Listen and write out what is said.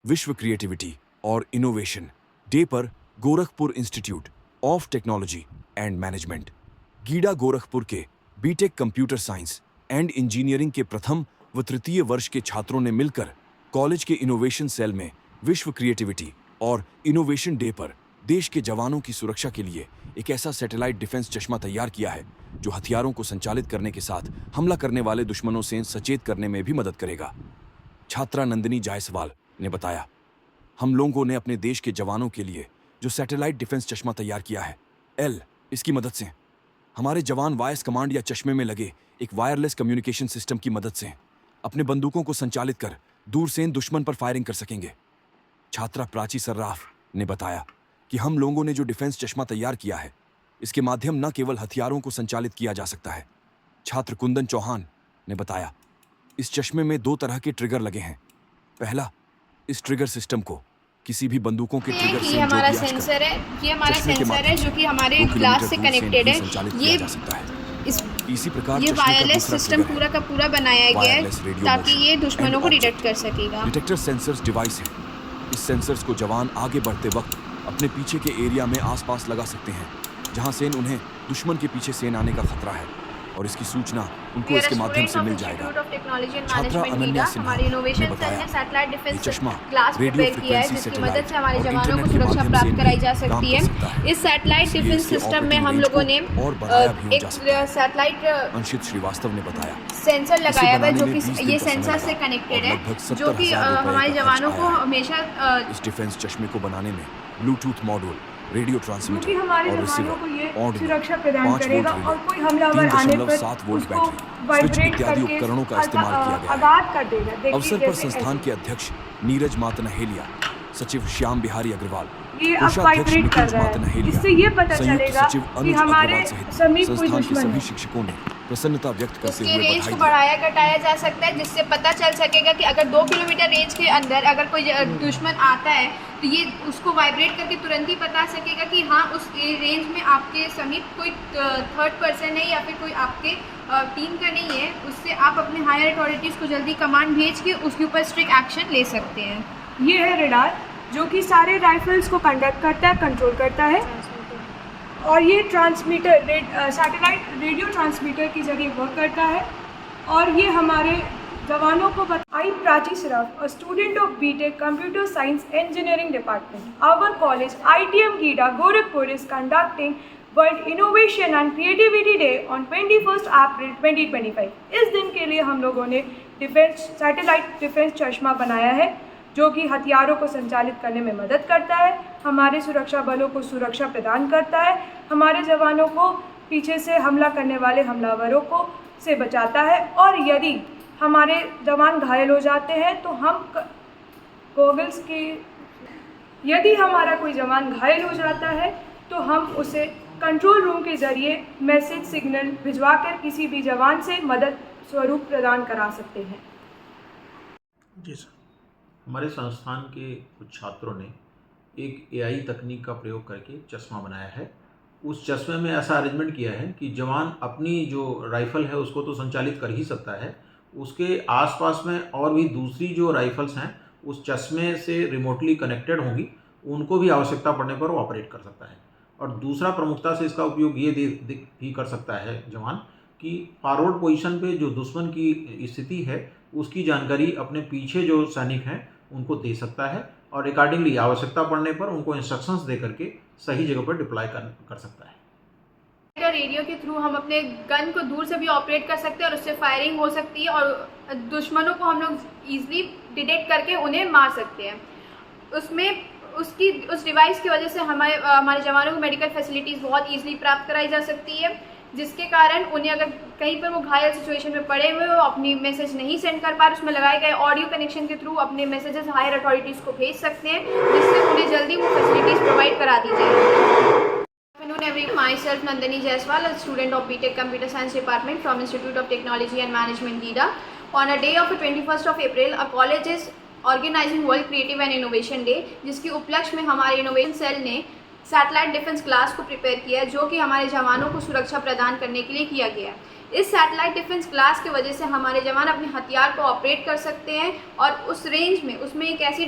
विश्व क्रिएटिविटी और innovation day पर Gorakhpur institute of technology and management GIDA Gorakhpur के B Tech computer science and engineering के प्रथम व तृतीय वर्ष के छात्रों ने मिलकर कॉलेज के इनोवेशन सेल में विश्व क्रिएटिविटी और इनोवेशन डे पर देश के जवानों की सुरक्षा के लिए एक ऐसा सैटेलाइट डिफेंस चश्मा तैयार किया है जो हथियारों को संचालित करने के साथ हमला करने वाले दुश्मनों से सचेत करने में भी मदद करेगा। छात्रा नंदिनी जायसवाल ने बताया, हम लोगों ने अपने देश के जवानों के लिए जो सैटेलाइट डिफेंस चश्मा तैयार किया है इसकी मदद से हमारे जवान वॉइस कमांड या चश्मे में लगे एक वायरलेस कम्युनिकेशन सिस्टम की मदद से अपने बंदूकों को संचालित कर दूर से दुश्मन पर फायरिंग कर सकेंगे। छात्रा प्राची सर्राफ ने बताया कि हम लोगों ने जो डिफेंस चश्मा तैयार किया है इसके माध्यम न केवल हथियारों को संचालित किया जा सकता है। छात्र कुंदन चौहान ने बताया, इस चश्मे में 2 तरह के ट्रिगर लगे हैं। पहला, इस ट्रिगर सिस्टम को किसी भी बंदूकों के ट्रिगर से हमारा सेंसर है, ये हमारा सेंसर है जो कि हमारे ग्लास से कनेक्टेड है। ये इसी प्रकार ये वायरलेस सिस्टम पूरा का पूरा बनाया गया है ताकि ये दुश्मनों को डिटेक्ट कर सकेगा। डिटेक्टर सेंसर्स डिवाइस है। इस सेंसर्स को जवान आगे बढ़ते वक्त अपने पीछे के एरिया में आसपास लगा सकते हैं जहां से उन्हें दुश्मन के पीछे से आने का खतरा है और इसकी सूचना उनको इसके माध्यम से मिल जाएगा। छात्रा अनन्या सिन्हा ने बताया, ये चश्मा रेडियो फ्रिक्वेंसी जिसकी मदद से हमारे जवानों को सुरक्षा प्राप्त कराई जा सकती है। इस सैटेलाइट डिफेंस सिस्टम में हम लोगों ने एक सैटेलाइट अंशित श्रीवास्तव ने बताया सेंसर लगाया हुआ है जो कि ये सेंसर से कनेक्टेड है जो कि हमारे जवानों को हमेशा इस डिफेंस चश्मे को बनाने में ब्लूटूथ मॉड्यूल, रेडियो ट्रांसमीटर हमारे और जवानों को ये रिसीवर, सुरक्षा प्रदान करेगा और कोई हमलावर आने पर 3.7 वोल्ट उसको बैटरी, वाइब्रेट इत्यादि करके उपकरणों का इस्तेमाल किया गया है। आगाज कर देगा। अवसर पर संस्थान के अध्यक्ष नीरज मातनहेलिया, सचिव श्याम बिहारी अग्रवाल, ये अब वाइब्रेट कर रहा है, इससे ये पता चलेगा कि हमारे समीप कोई दुश्मन सभी शिक्षकों ने प्रसन्नता व्यक्त करते हुए रेंज को बढ़ाया घटाया जा सकता है जिससे पता चल सकेगा कि अगर 2 किलोमीटर रेंज के अंदर अगर कोई दुश्मन आता है तो ये उसको वाइब्रेट करके तुरंत ही बता सकेगा कि हाँ उस रेंज में आपके समीप कोई थर्ड पर्सन है या फिर कोई आपके टीम का नहीं है। उससे आप अपने हायर अथॉरिटीज़ को जल्दी कमांड भेज के उसके ऊपर स्ट्रिक्ट एक्शन ले सकते हैं। ये है रडार जो कि सारे राइफल्स को कंडक्ट करता है, कंट्रोल करता है और ये ट्रांसमीटर सैटेलाइट रेडियो ट्रांसमीटर के जरिए वर्क करता है और ये हमारे जवानों को आई Prachi Saraf, a student of BTech Computer Science Engineering Department. Our college ITM Gida Gorakhpur is conducting World Innovation and Creativity Day on 21st April 2025. इस दिन के लिए हम लोगों ने सैटेलाइट डिफेंस चश्मा बनाया है जो कि हथियारों को संचालित करने में मदद करता है, हमारे सुरक्षा बलों को सुरक्षा प्रदान करता है, हमारे जवानों को पीछे से हमला करने वाले हमलावरों को से बचाता है और यदि हमारे जवान घायल हो जाते हैं तो हम गॉगल्स की यदि हमारा कोई जवान घायल हो जाता है तो हम उसे कंट्रोल रूम के ज़रिए मैसेज सिग्नल भिजवाकर किसी भी जवान से मदद स्वरूप प्रदान करा सकते हैं। जी सर, हमारे संस्थान के कुछ छात्रों ने एक AI तकनीक का प्रयोग करके चश्मा बनाया है। उस चश्मे में ऐसा अरेंजमेंट किया है कि जवान अपनी जो राइफ़ल है उसको तो संचालित कर ही सकता है, उसके आसपास में और भी दूसरी जो राइफ़ल्स हैं उस चश्मे से रिमोटली कनेक्टेड होंगी, उनको भी आवश्यकता पड़ने पर वो ऑपरेट कर सकता है। और दूसरा प्रमुखता से इसका उपयोग ये भी कर सकता है जवान कि फॉरवर्ड पोजीशन पे जो दुश्मन की स्थिति है उसकी जानकारी अपने पीछे जो सैनिक हैं उनको दे सकता है और अकॉर्डिंगली आवश्यकता पड़ने पर उनको इंस्ट्रक्शंस दे करके सही जगह पर डिप्लॉय कर सकता है। रेडियो के थ्रू हम अपने गन को दूर से भी ऑपरेट कर सकते हैं और उससे फायरिंग हो सकती है और दुश्मनों को हम लोग ईजिली डिटेक्ट करके उन्हें मार सकते हैं। उस डिवाइस की वजह से हमारे जवानों को मेडिकल फैसिलिटीज़ बहुत ईजिली प्राप्त कराई जा सकती है जिसके कारण उन्हें अगर कहीं पर वो घायल सिचुएशन में पड़े हुए हो अपनी मैसेज नहीं सेंड कर पा रहे, उसमें लगाए गए ऑडियो कनेक्शन के थ्रू अपने मैसेजेस हायर अथॉरिटीज़ को भेज सकते हैं जिससे उन्हें जल्दी वो फैसिलिटीज़ प्रोवाइड करा दी जाएगी। Myself Nandini Jaiswal, a student of BTech Computer Science Department from Institute of Technology and Management Gida. On a day of the 21st of April, a college is organizing World Creative and Innovation Day, जिसके उपलक्ष्य में हमारे innovation cell ने satellite defence class को prepare किया है, जो कि हमारे जवानों को सुरक्षा प्रदान करने के लिए किया गया है। इस सैटेलाइट डिफेंस क्लास की वजह से हमारे जवान अपने हथियार को ऑपरेट कर सकते हैं और उस रेंज में उसमें एक ऐसी